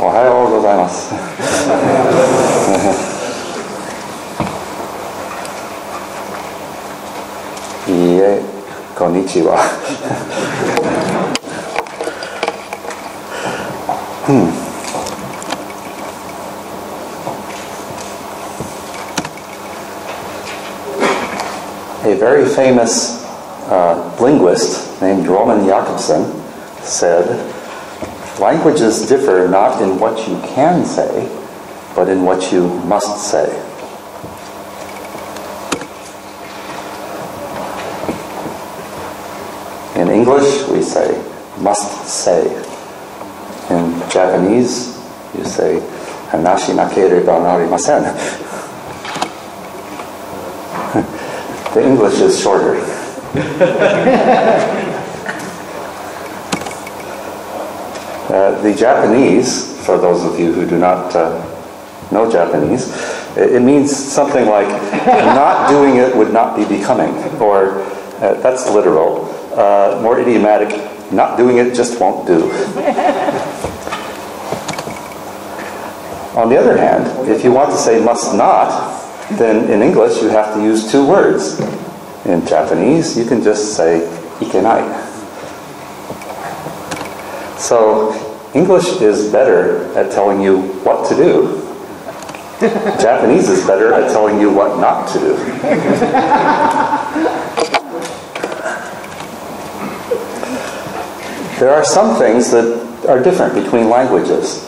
おはようございます。いいえ、こんにちは。A very famous linguist named Roman Jakobson said, languages differ not in what you can say, but in what you must say. In English, we say, must say. In Japanese, you say, hanashi nakereba narimasen. The English is shorter. The Japanese, for those of you who do not know Japanese, it means something like, not doing it would not be becoming, or that's literal. More idiomatic, not doing it just won't do. On the other hand, if you want to say must not, then in English you have to use two words. In Japanese, you can just say ikenai. So English is better at telling you what to do. Japanese is better at telling you what not to do. There are some things that are different between languages.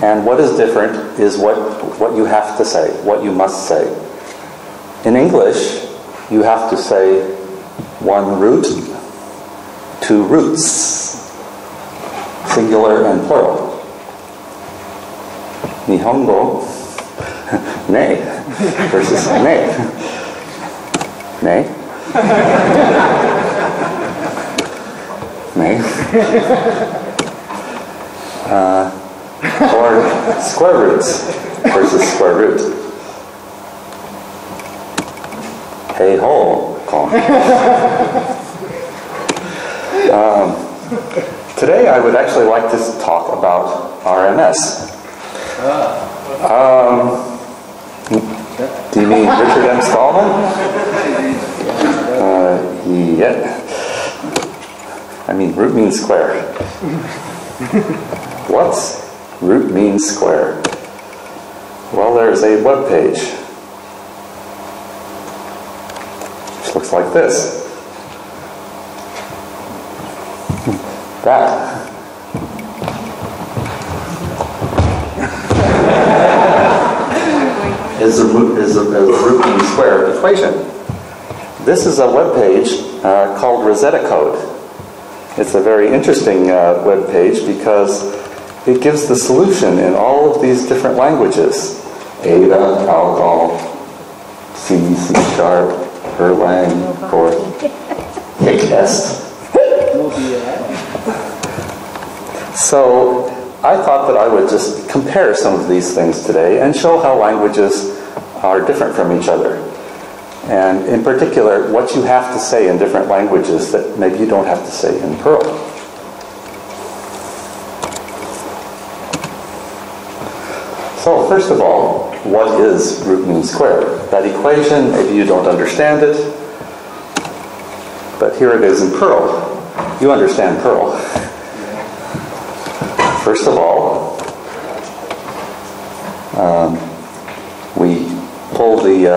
And what is different is what you have to say, what you must say. In English, you have to say one root, two roots, singular and plural. Nihongo, ne versus ne. Ne. Ne. Or square roots versus square root. Hey ho. Today I would actually like to talk about RMS. Do you mean Richard M. Stallman? Yeah. I mean, root means square. What's root means square? Well, there's a web page which looks like this. That is a root means square equation. This is a web page called Rosetta Code. It's a very interesting web page because it gives the solution in all of these different languages. Ada, Algol, C, C sharp, Erlang, or Hic-est. So I thought that I would just compare some of these things today and show how languages are different from each other. And in particular, what you have to say in different languages that maybe you don't have to say in Perl. So first of all, what is root mean square? That equation, maybe you don't understand it, but here it is in Perl. You understand Perl. First of all, we pull the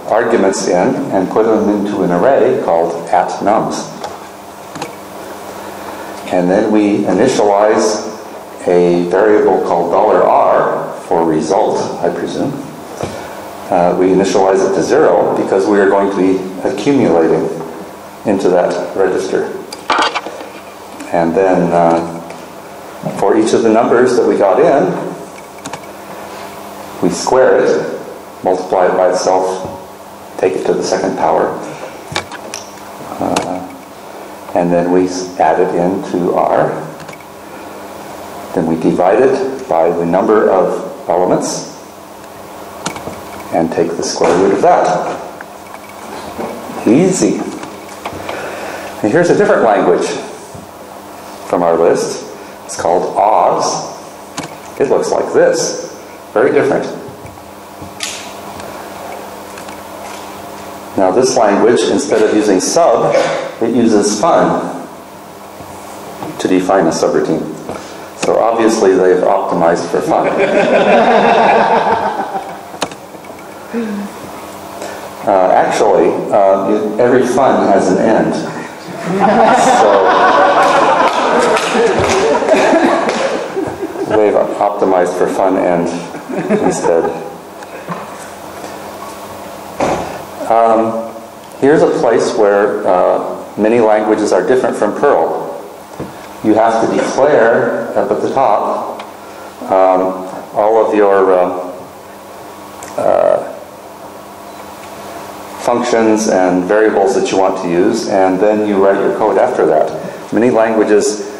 arguments in and put them into an array called @nums. And then we initialize a variable called $R for result, I presume. We initialize it to 0 because we are going to be accumulating into that register. And then for each of the numbers that we got in, we square it, multiply it by itself, take it to the second power, and then we add it into R. Then we divide it by the number of elements and take the square root of that. Easy. And here's a different language from our list. It's called Oz. It looks like this. Very different. Now this language, instead of using sub, it uses fun to define a subroutine. So obviously they've optimized for fun. Actually, every fun has an end. So they've optimized for fun end instead. Here's a place where many languages are different from Perl. You have to declare up at the top all of your functions and variables that you want to use, and then you write your code after that. Many languages,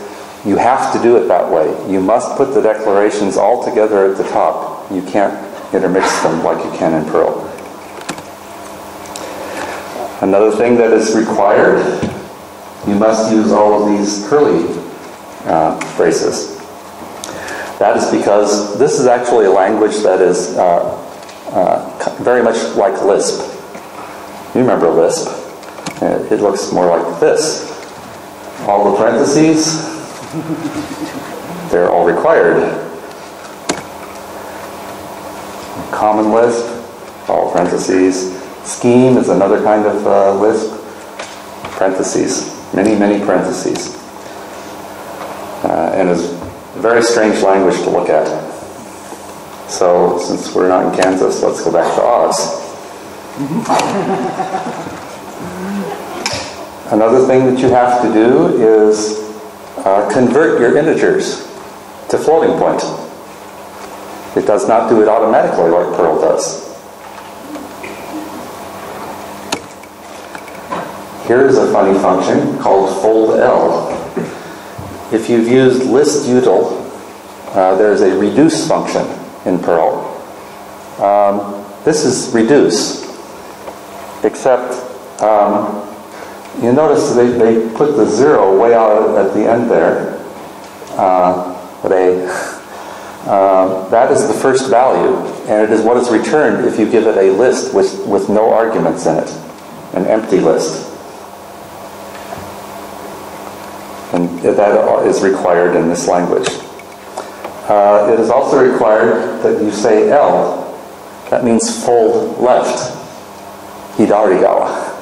you have to do it that way. You must put the declarations all together at the top. You can't intermix them like you can in Perl. Another thing that is required, you must use all of these curly braces. That is because this is actually a language that is very much like Lisp. You remember Lisp. It looks more like this. All the parentheses, they're all required. Common Lisp, all parentheses. Scheme is another kind of Lisp. Parentheses. Many, many parentheses. And is a very strange language to look at. So, since we're not in Kansas, let's go back to Oz. Another thing that you have to do is convert your integers to floating point. It does not do it automatically like Perl does. Here's a funny function called fold_L. If you've used list_util, there's a reduce function in Perl. This is reduce, except you notice they put the 0 way out at the end there. That is the first value, and it is what is returned if you give it a list with no arguments in it, an empty list. And that is required in this language. It is also required that you say L. That means fold left. Hidarigawa.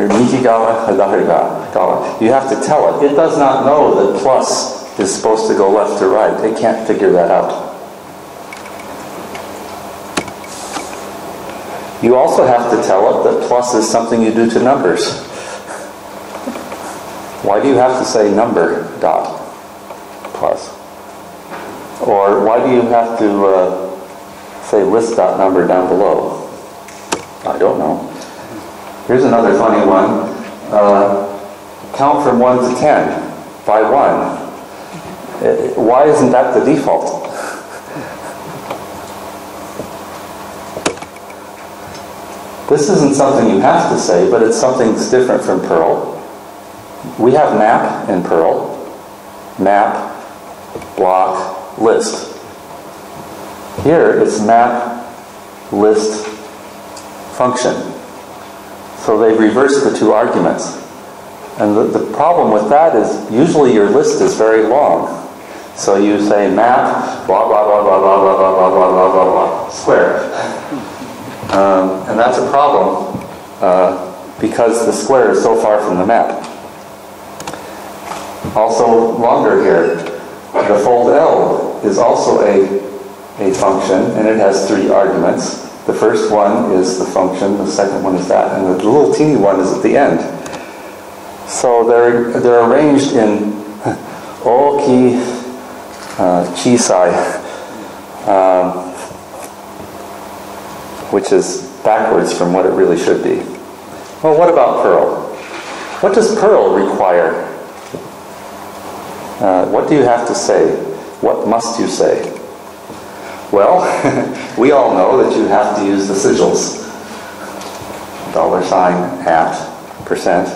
Mikigawa, hidarigawa. You have to tell it. It does not know that plus is supposed to go left to right. It can't figure that out. You also have to tell it that plus is something you do to numbers. Why do you have to say number dot plus? Or why do you have to say list dot number down below? I don't know. Here's another funny one. Count from 1 to 10 by 1. Why isn't that the default? This isn't something you have to say, but it's something that's different from Perl. We have map in Perl. Map, block, list. Here it's map, list, function. So they've reversed the two arguments. And the problem with that is usually your list is very long. So you say map, blah, blah, blah, blah, blah, blah, blah, blah, blah, blah, blah, square. And that's a problem because the square is so far from the map. Also longer here. The fold_L is also a function, and it has 3 arguments. The first one is the function, the second one is that, and the little teeny one is at the end. So they're arranged in oki chisai, which is backwards from what it really should be. Well, what about Perl? What does Perl require? What do you have to say? What must you say? Well, we all know that you have to use the sigils. $, %.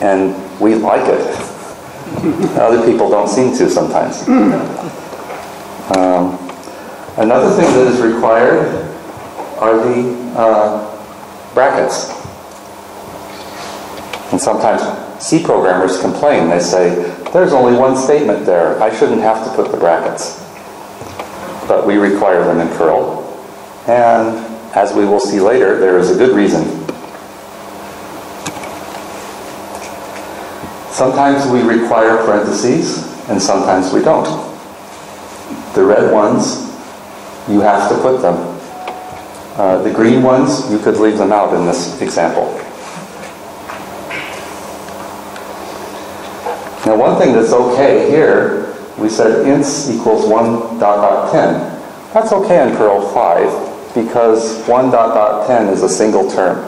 And we like it. Other people don't seem to sometimes. Another thing that is required are the brackets. And sometimes C programmers complain. They say, there's only one statement there. I shouldn't have to put the brackets. But we require them in Perl. And as we will see later, there is a good reason. Sometimes we require parentheses, and sometimes we don't. The red ones, you have to put them. The green ones, you could leave them out in this example. Now one thing that's okay here, we said ints equals 1 ... 10. That's okay in Perl 5 because 1 ... 10 is a single term.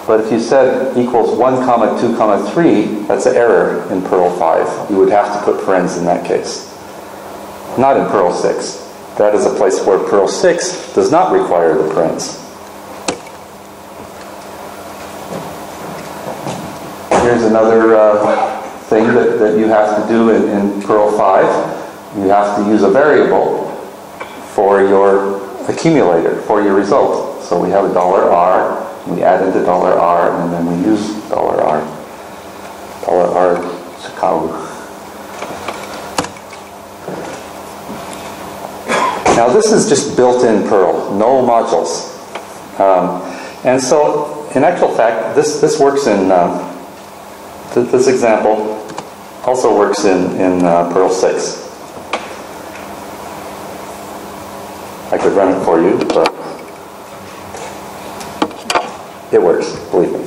But if you said equals 1, 2, 3, that's an error in Perl 5. You would have to put parens in that case. Not in Perl 6. That is a place where Perl 6 does not require the parens. Here's another thing that you have to do in Perl 5. You have to use a variable for your accumulator, for your result. So we have a $R, we add into $R, and then we use $R. $R Chicago. Now this is just built-in Perl, no modules. And so, in actual fact, this works in, this example also works in Perl 6. I could run it for you, but it works, believe me.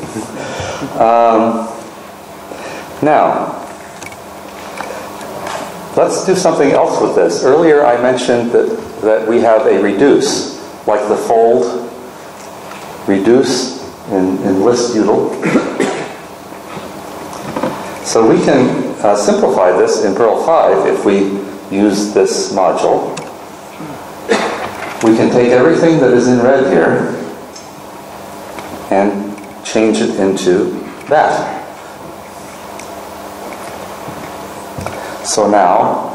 Now, let's do something else with this. Earlier I mentioned that we have a reduce, like the fold reduce in list util. So we can simplify this in Perl 5 if we use this module. We can take everything that is in red here and change it into that. So now,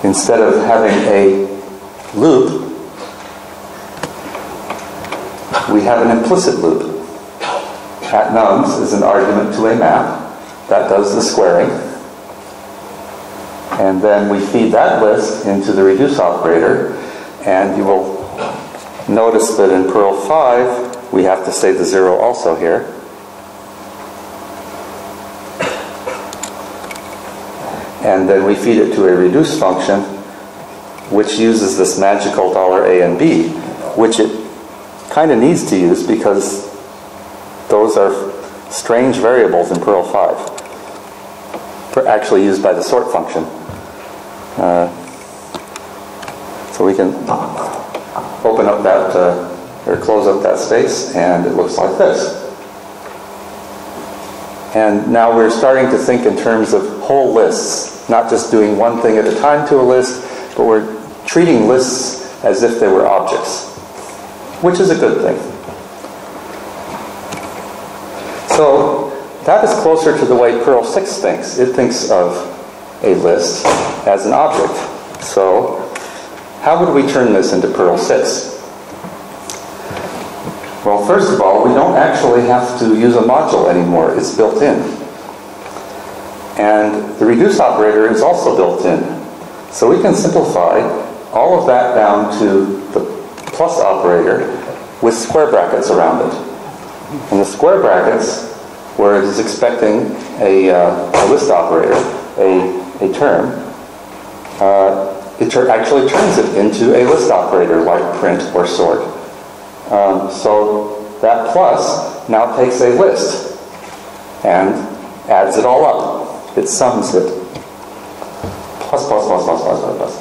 instead of having a loop, we have an implicit loop. At nums is an argument to a map that does the squaring. And then we feed that list into the reduce operator, and you will notice that in Perl 5 we have to say the 0 also here. And then we feed it to a reduce function which uses this magical $A and B, which it kind of needs to use because those are strange variables in Perl 5. They're actually used by the sort function. So we can open up that, or close up that space, and it looks like this. And now we're starting to think in terms of whole lists, not just doing one thing at a time to a list, but we're treating lists as if they were objects, which is a good thing. So that is closer to the way Perl 6 thinks. It thinks of a list as an object. So how would we turn this into Perl 6? Well, first of all, we don't actually have to use a module anymore. It's built in. And the reduce operator is also built in. So we can simplify all of that down to the plus operator with square brackets around it. And the square brackets, where it is expecting a list operator, a term, it actually turns it into a list operator like print or sort. So that plus now takes a list and adds it all up. It sums it. Plus, plus, plus, plus, plus, plus, plus.